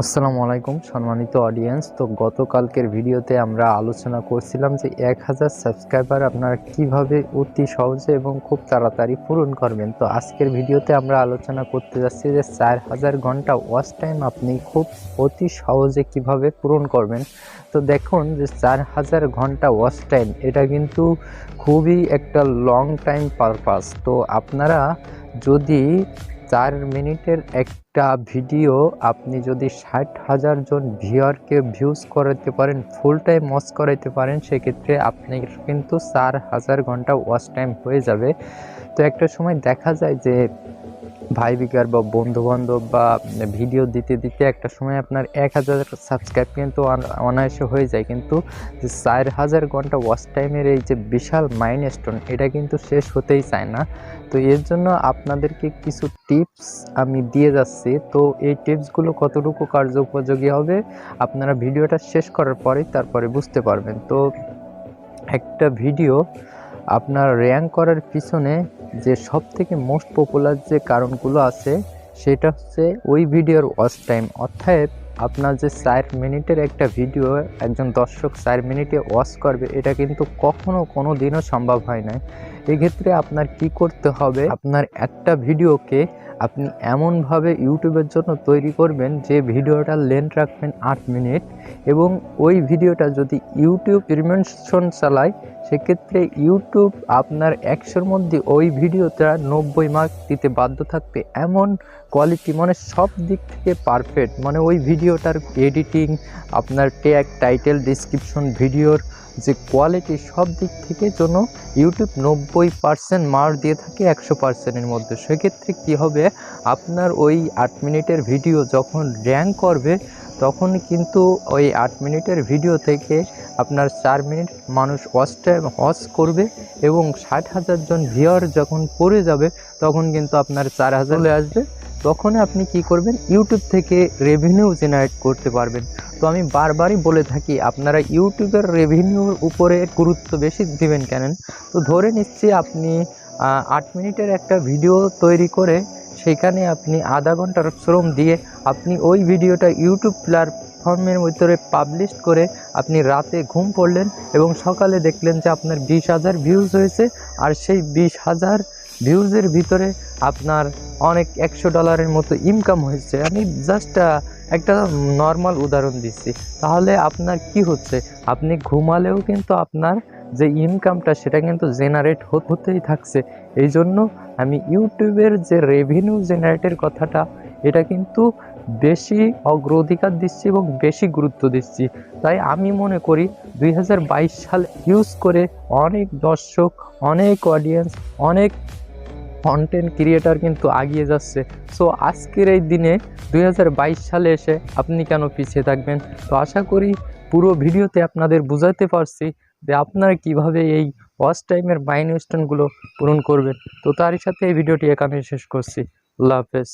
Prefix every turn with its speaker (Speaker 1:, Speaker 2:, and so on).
Speaker 1: আসসালামু আলাইকুম সম্মানিত অডিয়েন্স। তো গতকালকের ভিডিওতে আমরা আলোচনা করছিলাম যে 1000 সাবস্ক্রাইবার আপনারা কিভাবে অতি সহজে এবং খুব তাড়াতাড়ি পূরণ করবেন। তো আজকের ভিডিওতে আমরা আলোচনা করতে যাচ্ছি যে 4000 ঘন্টা ওয়াচ টাইম আপনি খুব অতি সহজে কিভাবে পূরণ করবেন। তো দেখুন যে 4000 ঘন্টা ওয়াচ টাইম এটা কিন্তু খুবই একটা লং টাইম পারপাস। তো আপনারা যদি 4 মিনিটের একটা ভিডিও আপনি যদি 60,000 জন ভিউয়ারকে ভিউজ করাতে পারেন, ফুল টাইম ওয়াচ করাইতে পারেন, সেক্ষেত্রে আপনি কিন্তু 4000 ঘন্টা ওয়াচ টাইম হয়ে যাবে। তো একটা সময় দেখা যায় যে ভাই বিকার বা বন্ধুবান্ধব বা ভিডিও দিতে দিতে একটা সময় আপনার 1000 সাবস্ক্রাইব কিন্তু অনায়াসে হয়ে যায়, কিন্তু যে 4000 ঘন্টা ওয়াচ টাইমের এই যে বিশাল মাইলস্টোন এটা কিন্তু শেষ হতেই চায় না। তো এর জন্য আপনাদেরকে কিছু টিপস আমি দিয়ে যাচ্ছি। তো এই টিপসগুলো কতটুকু কার্যোপযোগী হবে আপনারা ভিডিওটা শেষ করার পরেই তারপরে বুঝতে পারবেন। তো একটা ভিডিও আপনার র্যাঙ্ক করার পিছনে যে সবথেকে মোস্ট পপুলার যে কারণগুলো আছে সেটা হচ্ছে ওই ভিডিওর ওয়াচ টাইম। অর্থাৎ আপনার যে 4 মিনিটের একটা ভিডিও একজন দর্শক 4 মিনিটে ওয়াচ করবে, এটা কিন্তু কখনো কোনো দিনও সম্ভব হয় না। এক্ষেত্রে আপনার কি করতে হবে, আপনার একটা ভিডিওকে আপনি এমনভাবে ইউটিউবের জন্য তৈরি করবেন যে ভিডিওটার লেন্থ রাখবেন 8 মিনিট, এবং ওই ভিডিওটা যদি ইউটিউব রিকমেন্ডেশন চালায় সেক্ষেত্রে ইউটিউব আপনার 100-র মধ্যে ওই ভিডিওটা 90 মার্ক দিতে বাধ্য থাকবে। এমন কোয়ালিটি, মানে সব দিক থেকে পারফেক্ট, মানে ওই ভিডিওটার এডিটিং, আপনার ট্যাগ, টাইটেল, ডিসক্রিপশন, ভিডিওর যে কোয়ালিটি, সব দিক থেকে যেন ইউটিউব 90% মার্ক দিয়ে থাকে 100%-এর মধ্যে। সেক্ষেত্রে কী হবে, আপনার ওই 8 মিনিটের ভিডিও যখন র্যাঙ্ক করবে তখন কিন্তু ওই 8 মিনিটের ভিডিও থেকে আপনার 4 মিনিট মানুষ ওয়াচ করবে, এবং 60,000 জন ভিউয়ার যখন পড়ে যাবে তখন কিন্তু আপনার 4000 চলে আসবে। তখন আপনি কি করবেন, ইউটিউব থেকে রেভিনিউ জেনারেট করতে পারবেন। তো আমি বারবারই বলে থাকি আপনারা ইউটিউবের রেভিনিউর উপরে গুরুত্ব বেশি দিবেন কেন। তো ধরে নিচ্ছি আপনি 8 মিনিটের একটা ভিডিও তৈরি করে সেখানে আপনি আধা ঘন্টার শ্রম দিয়ে আপনি ওই ভিডিওটা ইউটিউব প্ল্যাটফর্মের ভিতরে পাবলিশ করে আপনি রাতে ঘুম পড়লেন এবং সকালে দেখলেন যে আপনার 20,000 ভিউজ হয়েছে, আর সেই 20,000 ভিউজের ভিতরে আপনার অনেক $100 মতো ইনকাম হয়েছে। আমি জাস্ট একটা নর্মাল উদাহরণ দিচ্ছি। তাহলে আপনার কি হচ্ছে, আপনি ঘুমালেও কিন্তু আপনার যে ইনকামটা সেটা কিন্তু জেনারেট হতেই থাকছে। এই জন্য আমি ইউটিউবের যে রেভিনিউ জেনারেটের কথাটা এটা কিন্তু বেশি অগ্রাধিকার দিচ্ছি এবং বেশি গুরুত্ব দিচ্ছি। তাই আমি মনে করি 2022 সাল ইউজ করে অনেক দর্শক, অনেক অডিয়েন্স, অনেক কন্টেন্ট ক্রিয়েটার কিন্তু এগিয়ে যাচ্ছে। সো আজকের এই দিনে 2022 সালে এসে আপনি কেন পিছিয়ে থাকবেন। তো আশা করি পুরো ভিডিওতে আপনাদের বোঝাতে পারছি যে আপনারা কিভাবে এই ওয়াচ টাইমের মাইলস্টোনগুলো পূরণ করবেন। তো তারই সাথে এই ভিডিওটি এখানে শেষ করছি। আল্লাহ হাফেজ।